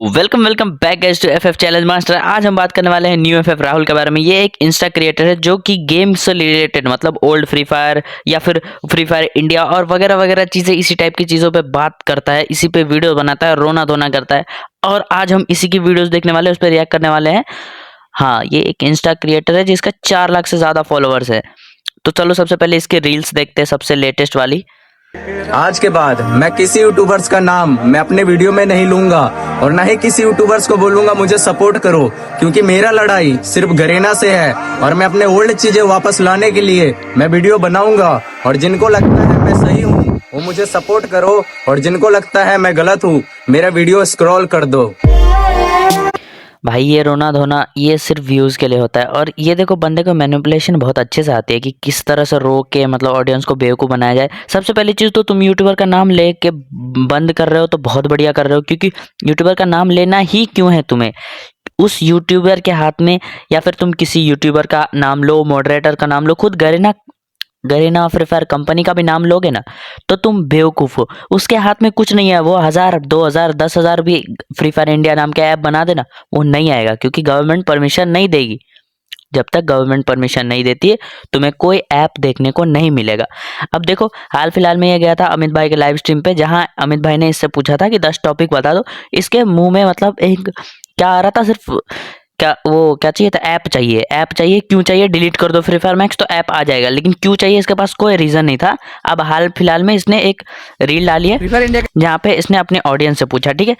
Welcome welcome back guys to FF challenge master. आज हम बात करने वाले हैं न्यू एफएफ राहुल के बारे में। ये एक इंस्टा क्रिएटर है जो कि गेम से रिलेटेड मतलब ओल्ड फ्री फायर या फिर फ्री फायर इंडिया और वगैरह वगैरह चीज़ें इसी टाइप की चीज़ों पे बात करता है, इसी पे वीडियो बनाता है, रोना धोना करता है। और आज हम इसी की वीडियोस देखने वाले हैं, उस पर रिएक्ट करने वाले हैं। हाँ, ये एक इंस्टा क्रिएटर है जिसका 4 लाख से ज़्यादा फॉलोअर्स है। तो चलो सबसे पहले इसके रील्स देखते हैं, सबसे लेटेस्ट वाली। आज के बाद मैं किसी यूट्यूबर्स का नाम मैं अपने वीडियो में नहीं लूंगा और ना ही किसी यूट्यूबर्स को बोलूंगा मुझे सपोर्ट करो, क्योंकि मेरा लड़ाई सिर्फ गरेना से है और मैं अपने ओल्ड चीजें वापस लाने के लिए मैं वीडियो बनाऊंगा। और जिनको लगता है मैं सही हूँ वो मुझे सपोर्ट करो, और जिनको लगता है मैं गलत हूँ मेरा वीडियो स्क्रॉल कर दो। भाई ये रोना धोना ये सिर्फ व्यूज़ के लिए होता है। और ये देखो बंदे को मैनिपुलेशन बहुत अच्छे से आती है कि किस तरह से रो के मतलब ऑडियंस को बेवकूफ़ बनाया जाए। सबसे पहली चीज़ तो तुम यूट्यूबर का नाम ले के बंद कर रहे हो तो बहुत बढ़िया कर रहे हो, क्योंकि यूट्यूबर का नाम लेना ही क्यों है तुम्हें। उस यूट्यूबर के हाथ में, या फिर तुम किसी यूट्यूबर का नाम लो, मॉडरेटर का नाम लो, खुद Garena Garena free fire company का भी नाम लोगे ना तो तुम बेवकूफ़ हो। उसके हाथ में कुछ नहीं है। वो 1000 2000 10,000 भी फ्री फायर इंडिया नाम के ऐप बना देना, वो नहीं आएगा, क्योंकि गवर्नमेंट परमिशन नहीं देगी। जब तक गवर्नमेंट परमिशन नहीं देती है तुम्हें कोई ऐप देखने को नहीं मिलेगा। अब देखो हाल फिलहाल में ये गया था अमित भाई के लाइव स्ट्रीम पे, जहां अमित भाई ने इससे पूछा था कि 10 टॉपिक बता दो। इसके मुंह में मतलब एक क्या आ रहा था, सिर्फ क्या वो क्या चाहिए था, ऐप चाहिए। ऐप चाहिए, क्यों चाहिए, डिलीट कर दो फ्री फायर मैक्स तो ऐप आ जाएगा, लेकिन क्यों चाहिए इसके पास कोई रीज़न नहीं था। अब हाल फिलहाल में इसने एक रील डाली है जहाँ पे इसने अपने ऑडियंस से पूछा, ठीक है।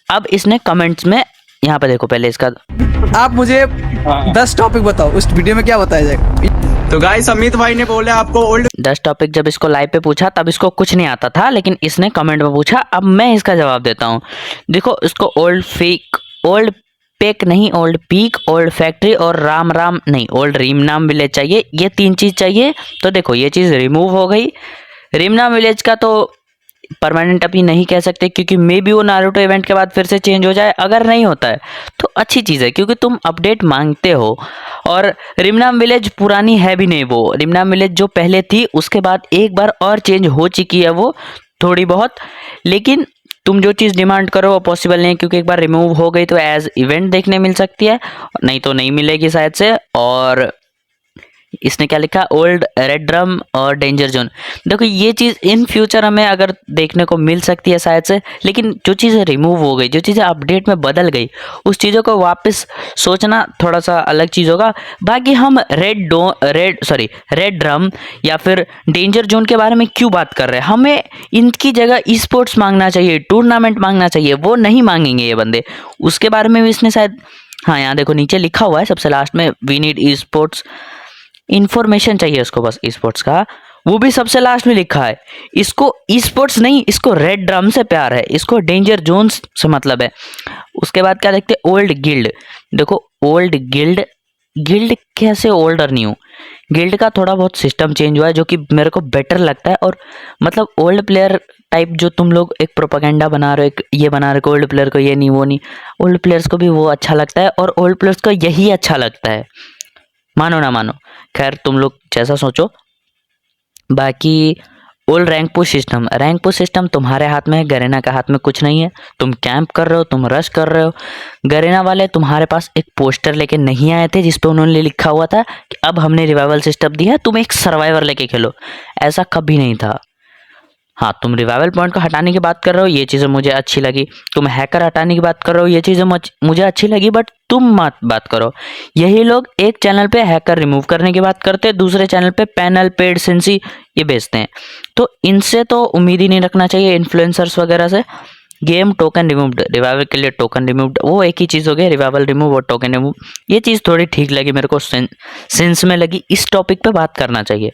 अब इसने कमेंट्स में यहाँ पे देखो, पहले इसका आप मुझे 10 टॉपिक बताओ, उस वीडियो में क्या बताया जाएगा। तो गाइस अमित भाई ने बोले आपको ओल्ड 10 टॉपिक जब इसको लाइव पे पूछा तब इसको कुछ नहीं आता था, लेकिन इसने कमेंट में पूछा। अब मैं इसका जवाब देता हूँ। देखो इसको ओल्ड फेक, ओल्ड पेक नहीं, ओल्ड पीक, ओल्ड फैक्ट्री और राम राम नहीं, ओल्ड रीमनाम विलेज चाहिए। ये 3 चीज़ चाहिए। तो देखो ये चीज़ रिमूव हो गई। रीमनाम विलेज का तो परमानेंट अभी नहीं कह सकते, क्योंकि मे बी वो नारुतो इवेंट के बाद फिर से चेंज हो जाए। अगर नहीं होता है तो अच्छी चीज़ है, क्योंकि तुम अपडेट मांगते हो। और रिमनाम विलेज पुरानी है भी नहीं, वो रिमनाम विलेज जो पहले थी उसके बाद एक बार और चेंज हो चुकी है वो थोड़ी बहुत। लेकिन तुम जो चीज़ डिमांड करो वो पॉसिबल नहीं है, क्योंकि एक बार रिमूव हो गई तो एज इवेंट देखने मिल सकती है, नहीं तो नहीं मिलेगी शायद से। और इसने क्या लिखा, ओल्ड रेड ड्रम और डेंजर जोन। देखो ये चीज़ इन फ्यूचर हमें अगर देखने को मिल सकती है शायद से, लेकिन जो चीज़ें रिमूव हो गई, जो चीज़ें अपडेट में बदल गई, उस चीज़ों को वापस सोचना थोड़ा सा अलग चीज़ होगा। बाकी हम रेड ड्रम या फिर डेंजर जोन के बारे में क्यों बात कर रहे हैं। हमें इनकी जगह ई स्पोर्ट्स मांगना चाहिए, टूर्नामेंट मांगना चाहिए, वो नहीं मांगेंगे ये बंदे। उसके बारे में भी इसने शायद, हाँ यहाँ देखो नीचे लिखा हुआ है सबसे लास्ट में, we need e sports information चाहिए उसको, बस ई स्पोर्ट्स का, वो भी सबसे लास्ट में लिखा है। इसको ई स्पोर्ट्स नहीं, इसको रेड ड्रम से प्यार है, इसको डेंजर जोन्स से मतलब है। उसके बाद क्या देखते हैं, ओल्ड गिल्ड। देखो ओल्ड गिल्ड, गिल्ड कैसे ओल्ड और न्यू, गिल्ड का थोड़ा बहुत सिस्टम चेंज हुआ है जो कि मेरे को बेटर लगता है। और मतलब ओल्ड प्लेयर टाइप जो तुम लोग एक प्रोपागेंडा बना रहे हो, एक ये बना रहे हो ओल्ड प्लेयर को ये नहीं वो नहीं, ओल्ड प्लेयर्स को भी वो अच्छा लगता है और ओल्ड प्लेयर्स को यही अच्छा लगता है, मानो ना मानो। खैर तुम लोग जैसा सोचो। बाकी ओल्ड रैंक पुश सिस्टम तुम्हारे हाथ में है, गरेना का हाथ में कुछ नहीं है। तुम कैंप कर रहे हो, तुम रश कर रहे हो। गरेना वाले तुम्हारे पास एक पोस्टर लेके नहीं आए थे जिस पे उन्होंने लिखा हुआ था कि अब हमने रिवाइवल सिस्टम दिया है, तुम एक सर्वाइवर लेके खेलो। ऐसा कभी नहीं था। हाँ तुम रिवाइवल पॉइंट को हटाने की बात कर रहे हो, ये चीज़ें मुझे अच्छी लगी। तुम हैकर हटाने की बात कर रहे हो, ये चीज़ें मुझे अच्छी लगी, बट तुम मत बात करो। यही लोग एक चैनल पे हैकर रिमूव करने की बात करते हैं, दूसरे चैनल पे पैनल पेड सेंसी ये बेचते हैं। तो इनसे तो उम्मीद ही नहीं रखना चाहिए, इन्फ्लुएंसर्स वगैरह से। गेम टोकन रिमूव्ड, रिवाइवल के लिए टोकन रिमूव्ड, वो एक ही चीज़ हो गई, रिवाइवल रिमूव और टोकन रिमूव। ये चीज़ थोड़ी ठीक लगी मेरे को, सेंस में लगी, इस टॉपिक पे बात करना चाहिए।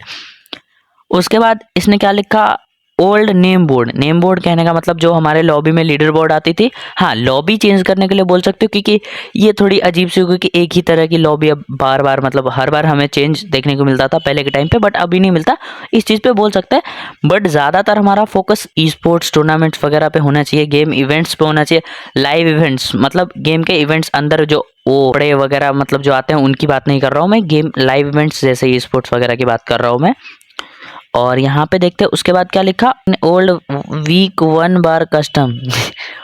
उसके बाद इसने क्या लिखा, ओल्ड नेम बोर्ड कहने का मतलब जो हमारे लॉबी में लीडर बोर्ड आती थी। हाँ लॉबी चेंज करने के लिए बोल सकते हो, क्योंकि ये थोड़ी अजीब सी होगी कि एक ही तरह की लॉबी अब बार बार मतलब हर बार हमें चेंज देखने को मिलता था पहले के टाइम पे, बट अभी नहीं मिलता। इस चीज़ पे बोल सकते हैं, बट ज़्यादातर हमारा फोकस ई स्पोर्ट्स टूर्नामेंट्स वगैरह पे होना चाहिए, गेम इवेंट्स पे होना चाहिए। लाइव इवेंट्स मतलब गेम के इवेंट्स अंदर जो वो बड़े वगैरह मतलब जो आते हैं उनकी बात नहीं कर रहा हूँ मैं, गेम लाइव इवेंट्स जैसे ई स्पोर्ट्स वगैरह की बात कर रहा हूँ मैं। और यहाँ पे देखते हैं उसके बाद क्या लिखा, ओल्ड वीक 1 बार custom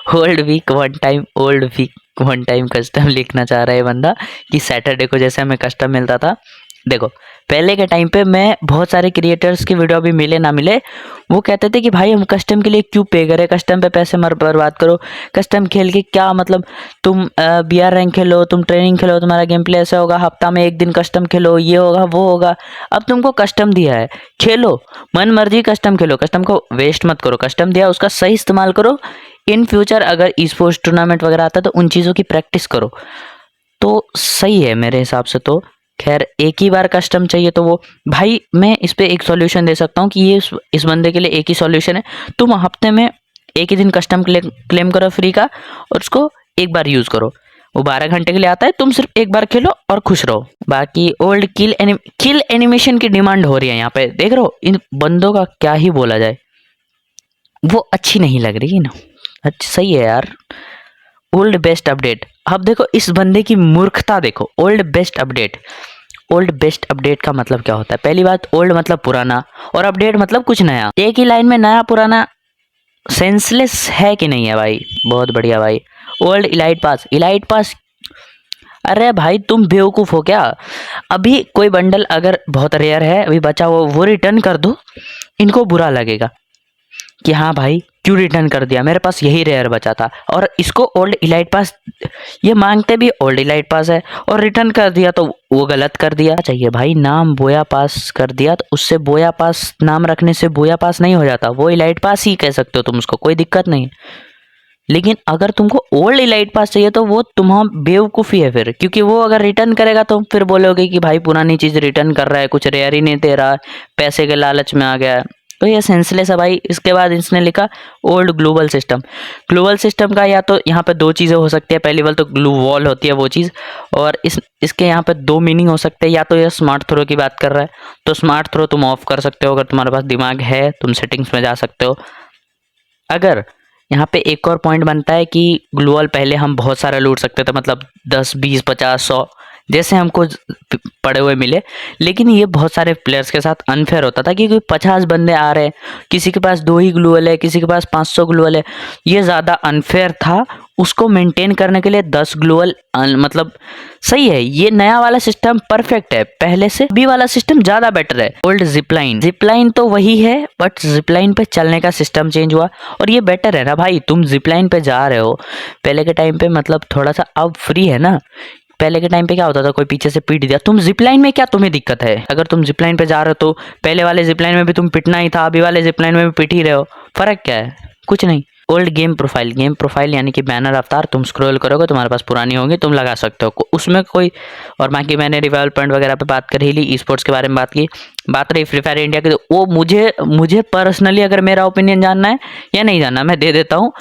old week one time custom लिखना चाह रहा है बंदा कि सैटरडे को जैसे हमें कस्टम मिलता था। देखो पहले के टाइम पे मैं बहुत सारे क्रिएटर्स की वीडियो भी मिले ना मिले, वो कहते थे कि भाई हम कस्टम के लिए क्यों पे करें, कस्टम पे पैसे मत बर्बाद करो, कस्टम खेल के क्या मतलब, तुम BR रैंक खेलो, तुम ट्रेनिंग खेलो, तुम्हारा गेम प्ले ऐसा होगा, हफ्ता में एक दिन कस्टम खेलो, ये होगा वो होगा। अब तुमको कस्टम दिया है, खेलो मन मर्जी कस्टम खेलो, कस्टम को वेस्ट मत करो, कस्टम दिया उसका सही इस्तेमाल करो। इन फ्यूचर अगर ई स्पोर्ट्स टूर्नामेंट वगैरह आता है तो उन चीज़ों की प्रैक्टिस करो तो सही है मेरे हिसाब से। तो खैर एक ही बार कस्टम चाहिए तो वो भाई मैं इस पे एक सॉल्यूशन दे सकता हूँ कि ये इस बंदे के लिए एक ही सॉल्यूशन है, तुम हफ्ते में एक ही दिन कस्टम क्लेम करो फ्री का और उसको एक बार यूज़ करो, वो 12 घंटे के लिए आता है, तुम सिर्फ एक बार खेलो और खुश रहो। बाकी ओल्ड किल एनिमेशन की डिमांड हो रही है यहाँ पे, देख रहे हो इन बंदों का क्या ही बोला जाए, वो अच्छी नहीं लग रही ना। अच्छा सही है यार। ओल्ड बेस्ट अपडेट, अब देखो इस बंदे की मूर्खता देखो। ओल्ड बेस्ट अपडेट का मतलब क्या होता है? पहली बात ओल्ड मतलब पुराना और अपडेट मतलब कुछ नया। एक ही लाइन में नया पुराना सेंसलेस है कि नहीं है भाई? बहुत बढ़िया भाई। ओल्ड इलाइट पास अरे भाई तुम बेवकूफ़ हो क्या? अभी कोई बंडल अगर बहुत रेयर है अभी बचा वो रिटर्न कर दो, इनको बुरा लगेगा कि हाँ भाई क्यों रिटर्न कर दिया, मेरे पास यही रेयर बचा था। और इसको ओल्ड इलाइट पास ये मांगते भी ओल्ड इलाइट पास है और रिटर्न कर दिया तो वो गलत कर दिया। चाहिए भाई नाम बोया पास कर दिया तो उससे बोया पास नाम रखने से बोया पास नहीं हो जाता, वो इलाइट पास ही कह सकते हो तुम उसको, कोई दिक्कत नहीं। लेकिन अगर तुमको ओल्ड इलाइट पास चाहिए तो वो तुम्हारा बेवकूफ़ी है फिर, क्योंकि वो अगर रिटर्न करेगा तो फिर बोलोगे कि भाई पुरानी चीज़ रिटर्न कर रहा है, कुछ रेयर ही नहीं दे रहा, पैसे के लालच में आ गया है, तो ये सेंसलेस है भाई। इसके बाद इसने लिखा ओल्ड ग्लोबल सिस्टम का या तो यहाँ पे दो चीज़ें हो सकती है, पहली बात तो ग्लू वॉल होती है वो चीज़, और इसके यहाँ पे दो मीनिंग हो सकते हैं। या तो ये स्मार्ट थ्रो की बात कर रहा है तो स्मार्ट थ्रो तुम ऑफ कर सकते हो, अगर तुम्हारे पास दिमाग है तुम सेटिंग्स में जा सकते हो। अगर यहाँ पे एक और पॉइंट बनता है कि ग्लोबल पहले हम बहुत सारा लूट सकते थे, मतलब 10 20 50 100 जैसे हमको पड़े हुए मिले, लेकिन ये बहुत सारे प्लेयर्स के साथ अनफेयर होता था क्योंकि 50 बंदे आ रहे हैं, किसी के पास 2 ही ग्लूअल है, किसी के पास 500 ग्लूअल है, ये ज़्यादा अनफेयर था। उसको मेंटेन करने के लिए 10 ग्लूअल मतलब सही है। ये नया वाला सिस्टम परफेक्ट है, पहले से अभी वाला सिस्टम ज़्यादा बेटर है। ओल्ड जिपलाइन तो वही है बट जिपलाइन पे चलने का सिस्टम चेंज हुआ और ये बेटर है ना भाई। तुम जिपलाइन पे जा रहे हो, पहले के टाइम पे मतलब थोड़ा सा अब फ्री है ना, पहले के टाइम पे क्या होता था कोई पीछे से पीट दिया, तुम जिपलाइन में क्या तुम्हें दिक्कत है? अगर तुम जिपलाइन पे जा रहे हो तो पहले वाले जिपलाइन में भी तुम पिटना ही था, अभी वाले जिपलाइन में भी पिट ही रहे हो, फर्क क्या है? कुछ नहीं। ओल्ड गेम प्रोफाइल यानी कि बैनर अवतार, तुम स्क्रॉल करोगे तुम्हारे पास पुरानी होंगी, तुम लगा सकते हो उसमें कोई। और बाकी मैंने डेवलपमेंट वगैरह पे बात कर ही ली, ई स्पोर्ट्स के बारे में बात की। बात रही फ्री फायर इंडिया की, तो वो मुझे पर्सनली अगर मेरा ओपिनियन जानना है या नहीं जानना मैं दे देता हूँ।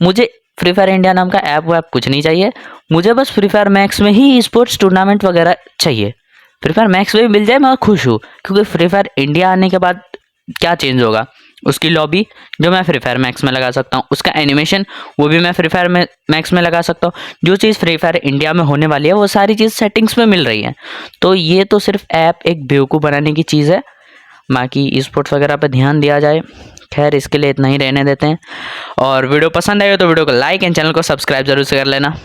मुझे फ्री फायर इंडिया नाम का ऐप वैप कुछ नहीं चाहिए, मुझे बस फ्री फायर मैक्स में ही स्पोर्ट्स टूर्नामेंट वगैरह चाहिए। फ्री फायर मैक्स में भी मिल जाए मैं खुश हूँ, क्योंकि फ्री फायर इंडिया आने के बाद क्या चेंज होगा, उसकी लॉबी जो मैं फ्री फायर मैक्स में लगा सकता हूँ, उसका एनिमेशन वो भी मैं फ्री फायर मैक्स में लगा सकता हूँ। जो चीज़ फ्री फायर इंडिया में होने वाली है वो सारी चीज़ सेटिंग्स में मिल रही है। तो ये तो सिर्फ ऐप एक बेवकूफ़ बनाने की चीज़ है, बाकी ई स्पोर्ट्स वगैरह पर ध्यान दिया जाए। खैर इसके लिए इतना ही रहने देते हैं, और वीडियो पसंद आए तो वीडियो को लाइक एंड चैनल को सब्सक्राइब जरूर से कर लेना।